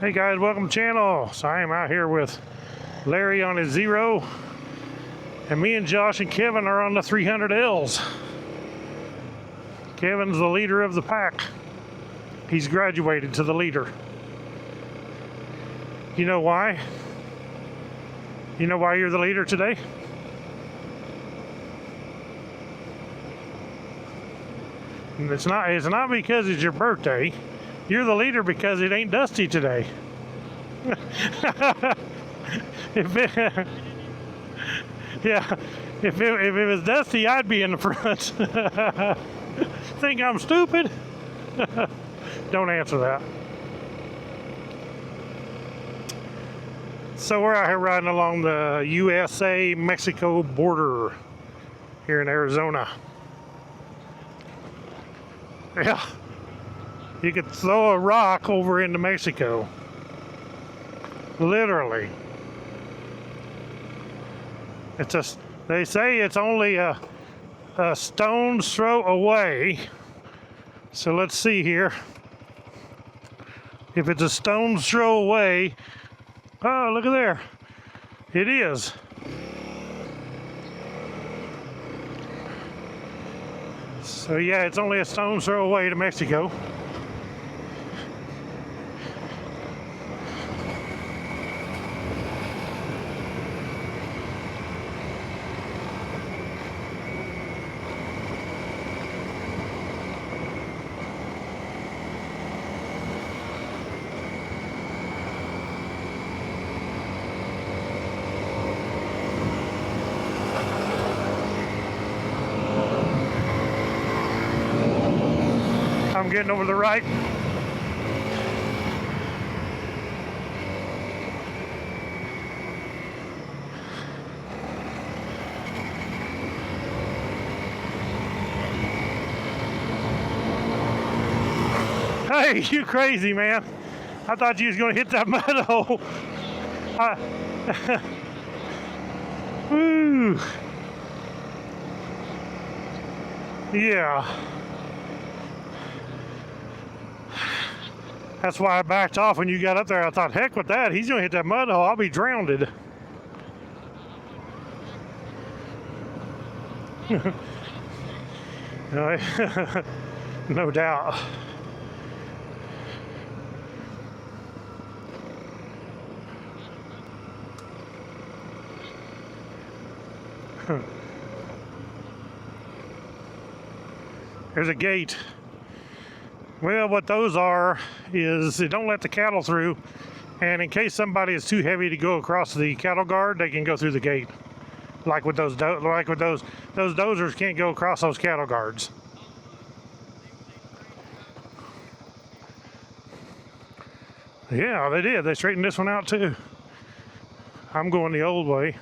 Hey guys, welcome to the channel. So I am out here with Larry on his Zero, and me and Josh and Kevin are on the 300Ls. Kevin's the leader of the pack. He's graduated to the leader. You know why? You know why you're the leader today? And it's not because it's your birthday. You're the leader because it ain't dusty today. if it was dusty, I'd be in the front. Think I'm stupid? Don't answer that. So we're out here riding along the USA-Mexico border here in Arizona. Yeah. You could throw a rock over into Mexico. Literally. They say it's only a stone's throw away. So let's see here. If it's a stone's throw away, oh, look at there. It is. So yeah, it's only a stone's throw away to Mexico. I'm getting over the right. Hey, you crazy, man. I thought you was gonna hit that mud hole. Woo. Yeah. That's why I backed off when you got up there. I thought, heck with that. He's gonna hit that mud hole. I'll be drowned. No doubt. There's a gate. Well, what those are is they don't let the cattle through, and in case somebody is too heavy to go across the cattle guard, they can go through the gate. Like with those dozers can't go across those cattle guards. Yeah, they did. They straightened this one out too. I'm going the old way.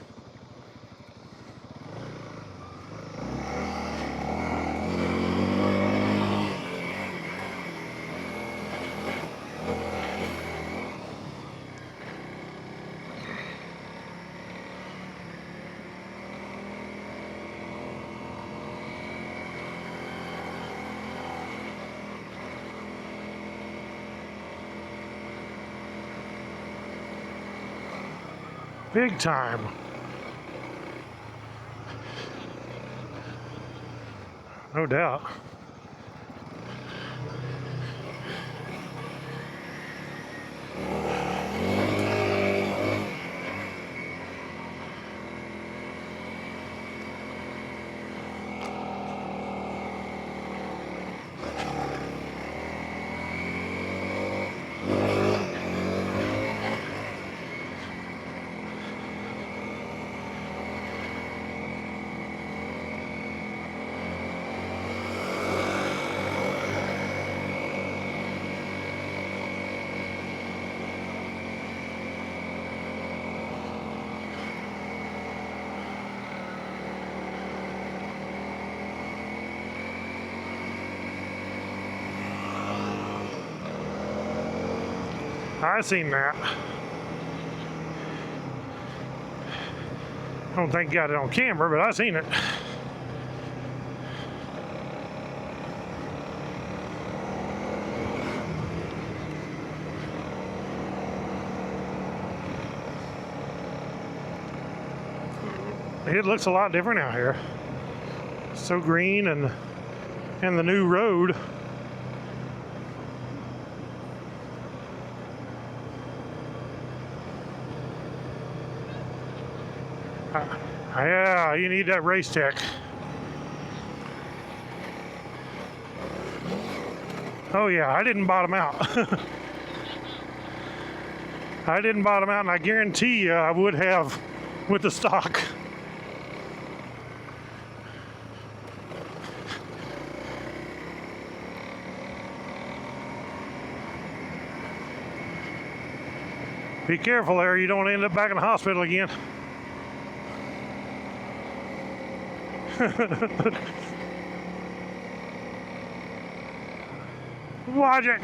Big time. No doubt. I seen that. I don't think I got it on camera, but I seen it. it looks a lot different out here. So green, and the new road. Yeah, you need that race tech. Oh yeah, I didn't bottom out. I didn't bottom out, and I guarantee you I would have with the stock. Be careful there, you don't want to end up back in the hospital again. Watch it.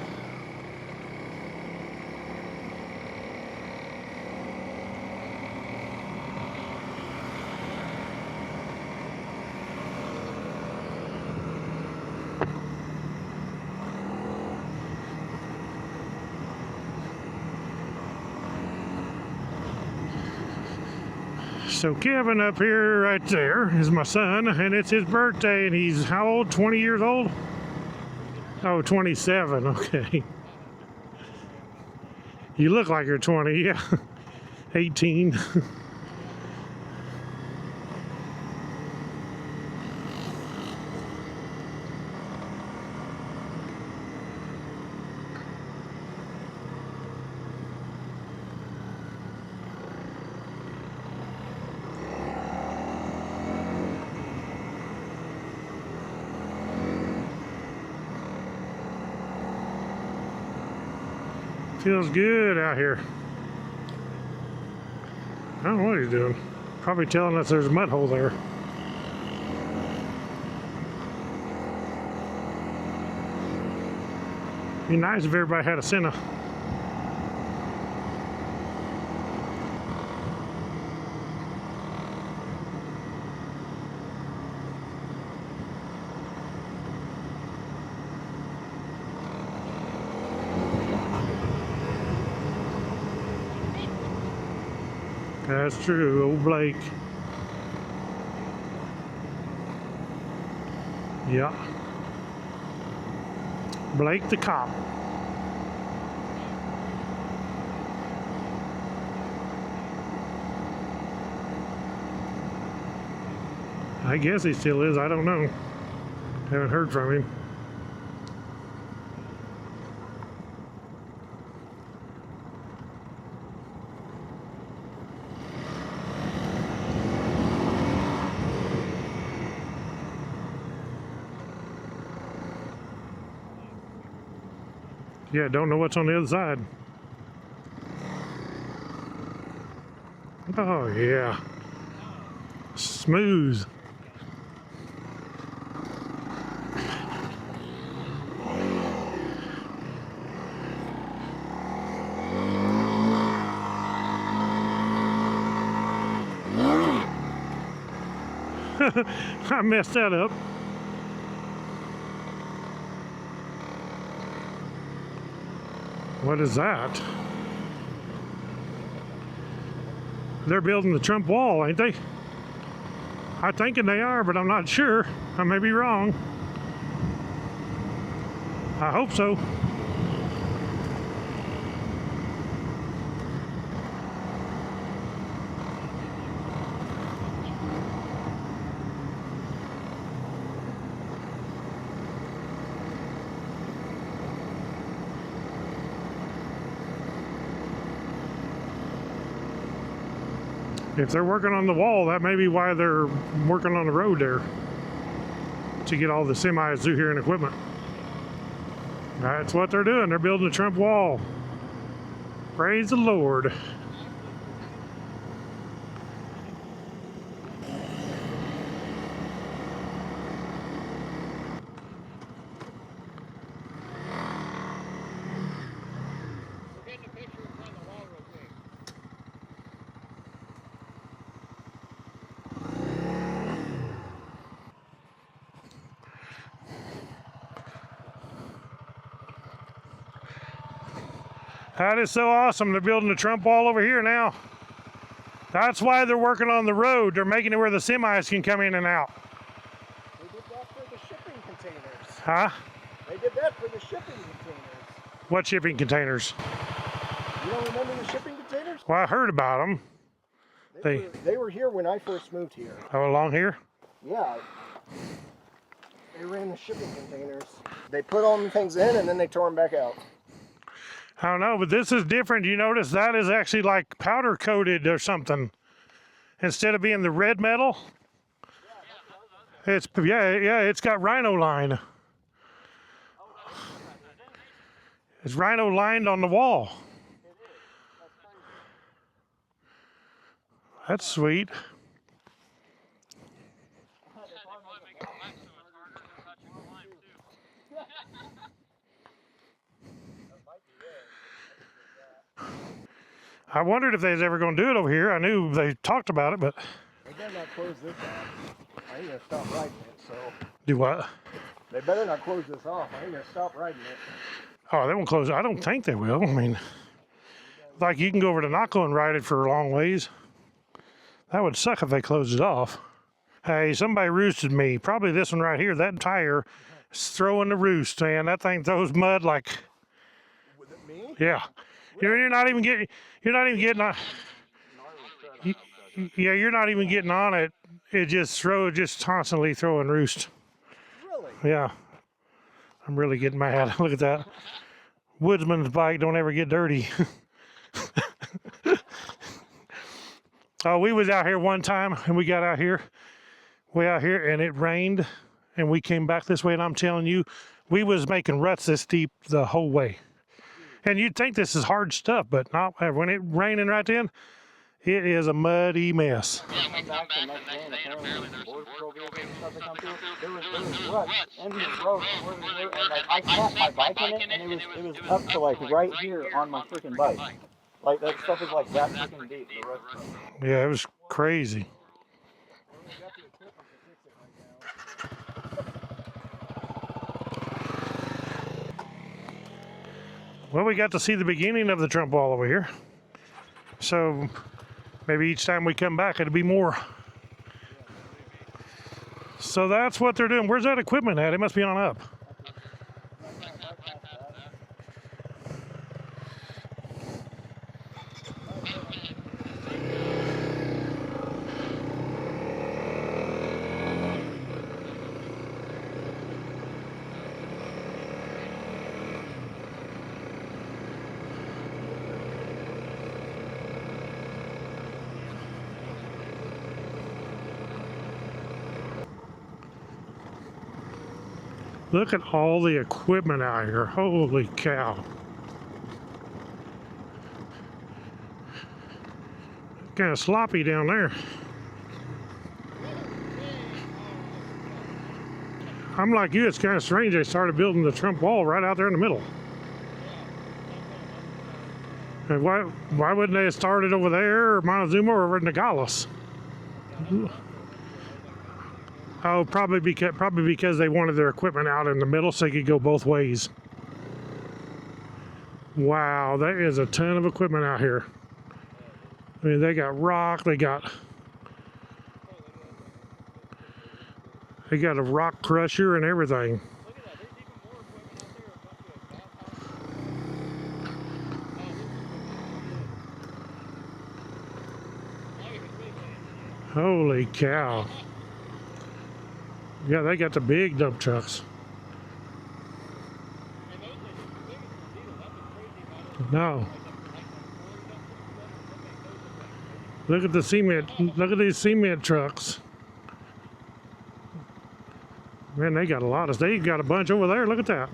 So Kevin up here right there is my son, and it's his birthday, and he's how old? 20 years old? Oh, 27, okay. You look like you're 20, yeah. 18. Feels good out here. I don't know what he's doing. Probably telling us there's a mud hole there. Be nice if everybody had a SENA. That's true, old Blake. Yeah. Blake the cop. I guess he still is, I don't know. Haven't heard from him. Yeah, don't know what's on the other side. Oh yeah. Smooth. I messed that up. What is that? They're building the Trump wall, ain't they? I'm thinking they are, but I'm not sure. I may be wrong. I hope so. If they're working on the wall, that may be why they're working on the road there, to get all the semis through here and equipment. That's what they're doing. They're building a Trump wall. Praise the Lord. That is so awesome. They're building a Trump wall over here now. That's why they're working on the road. They're making it where the semis can come in and out. They did that for the shipping containers. Huh? They did that for the shipping containers. What shipping containers? You don't remember the shipping containers? Well, I heard about them. They were here when I first moved here. Oh, along here? Yeah. They ran the shipping containers. They put all the things in and then they tore them back out. I don't know, but this is different. You notice that is actually like powder coated or something. Instead of being the red metal, it's it's got rhino line. It's rhino lined on the wall. That's sweet. I wondered if they was ever going to do it over here. I knew they talked about it, but... They better not close this off. I ain't going to stop riding it, so... Do what? They better not close this off. I ain't going to stop riding it. Oh, they won't close it. I don't think they will. I mean, like you can go over to Naco and ride it for a long ways. That would suck if they closed it off. Hey, somebody roosted me. Probably this one right here. That tire is throwing the roost, man. That thing throws mud like... Was it me? Yeah. You're not even getting on. Yeah, you're not even getting on it. It just constantly throwing roost. Really? Yeah. I'm really getting mad. Look at that. Woodsman's bike don't ever get dirty. Oh, we was out here one time and we got out here, way out here, and it rained and we came back this way, and I'm telling you, we was making ruts this deep the whole way. And you'd think this is hard stuff, but not when it raining right then, it is a muddy mess. Yeah, we come back the next day and apparently there's border patrol vehicles and stuff that come through. There was ruts in the road and like I tapped my bike in it, and it was up to like right here on my freaking bike. Like that stuff is like that freaking deep, the rut stuff. Yeah, it was crazy. Well, we got to see the beginning of the Trump wall over here. So maybe each time we come back, it'll be more. So that's what they're doing. Where's that equipment at? It must be on up. Look at all the equipment out here. Holy cow. Kind of sloppy down there. I'm like you, it's kind of strange they started building the Trump wall right out there in the middle. And why wouldn't they have started over there, or Montezuma, or over in Nogales? Oh, probably because they wanted their equipment out in the middle so they could go both ways. Wow, that is a ton of equipment out here. I mean, they got rock, they got a rock crusher and everything. Holy cow. Yeah, they got the big dump trucks. No. Look at the cement. Look at these cement trucks. Man, they got a lot of. They got a bunch over there. Look at that.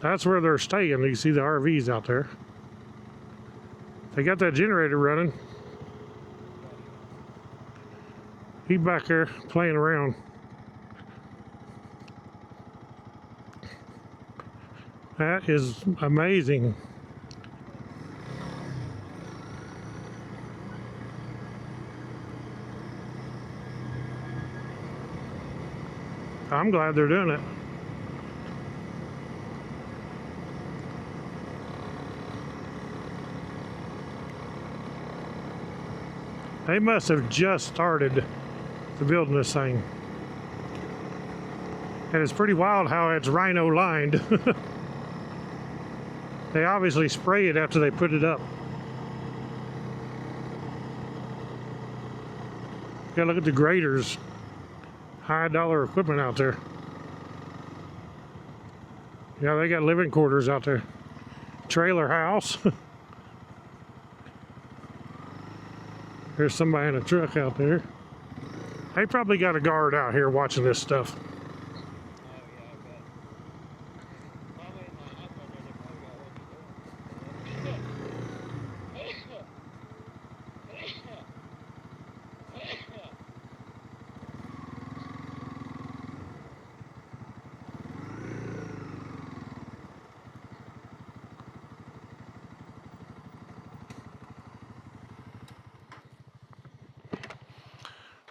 That's where they're staying. You see the RVs out there. They got that generator running. He's back there playing around. That is amazing. I'm glad they're doing it. They must have just started to building this thing. And it's pretty wild how it's rhino lined. They obviously spray it after they put it up. Yeah, look at the graders. High dollar equipment out there. Yeah, they got living quarters out there. Trailer house. There's somebody in a truck out there. They probably got a guard out here watching this stuff.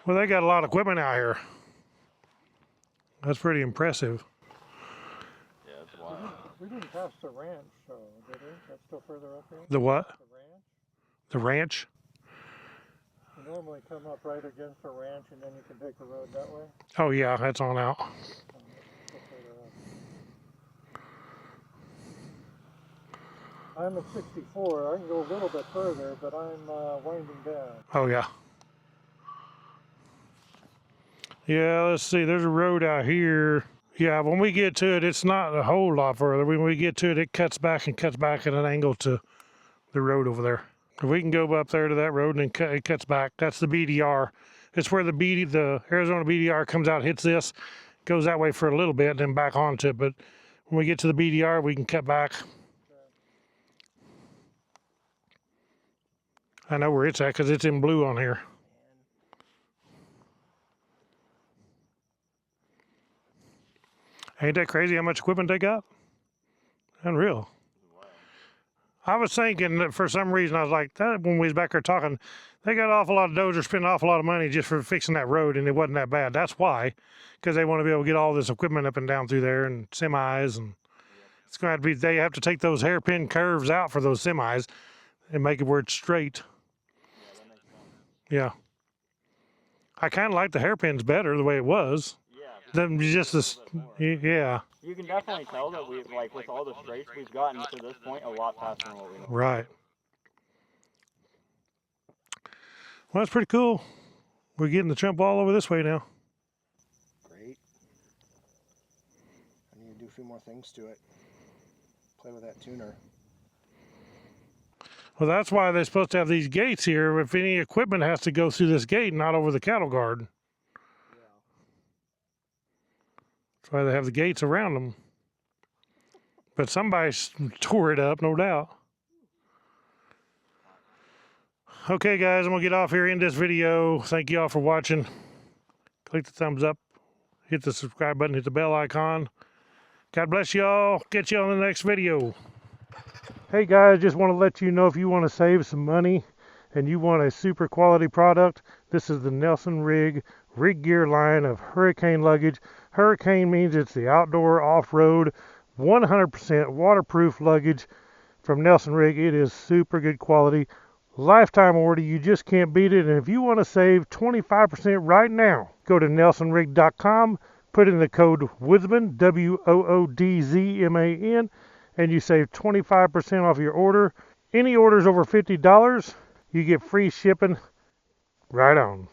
Well, they got a lot of equipment out here. That's pretty impressive. Yeah, it's wild. We didn't pass the ranch, so did we? That's still further up here? The what? The ranch? The ranch? You normally come up right against the ranch and then you can take the road that way. Oh yeah, that's on out. Still further up. I'm at 64. I can go a little bit further, but I'm winding down. Oh yeah. Yeah, let's see, there's a road out here. Yeah, when we get to it, it's not a whole lot further. When we get to it, it cuts back at an angle to the road over there. If we can go up there to that road and then it cuts back. That's the BDR. It's where the Arizona BDR comes out, hits this, goes that way for a little bit, then back onto it. But when we get to the BDR, we can cut back. I know where it's at because it's in blue on here. Ain't that crazy how much equipment they got? Unreal. I was thinking that for some reason, I was like, that when we was back there talking, they got an awful lot of dozers spending an awful lot of money just for fixing that road, and it wasn't that bad. That's why, because they want to be able to get all this equipment up and down through there and semis, and it's going to have to be, they have to take those hairpin curves out for those semis and make it where it's straight. Yeah. I kind of like the hairpins better the way it was. Than just this, yeah. You can definitely tell that we, like, with all the straights we've gotten to this point, a lot faster than what we know. Right. Well, that's pretty cool. We're getting the jump all over this way now. Great. I need to do a few more things to it. Play with that tuner. Well, that's why they're supposed to have these gates here. If any equipment has to go through this gate, not over the cattle guard. That's why they have the gates around them. But somebody tore it up, no doubt. Okay, guys, I'm going to get off here in this video. Thank you all for watching. Click the thumbs up. Hit the subscribe button. Hit the bell icon. God bless you all. Get you on the next video. Hey, guys, just want to let you know if you want to save some money and you want a super quality product, this is the Nelson Rigg Gear line of hurricane luggage. Hurricane means it's the outdoor, off-road, 100% waterproof luggage from Nelson Rigg. It is super good quality. Lifetime order, you just can't beat it. And if you want to save 25% right now, go to nelsonrigg.com, put in the code Woodzman, WOODZMAN, and you save 25% off your order. Any orders over $50, you get free shipping. Right on.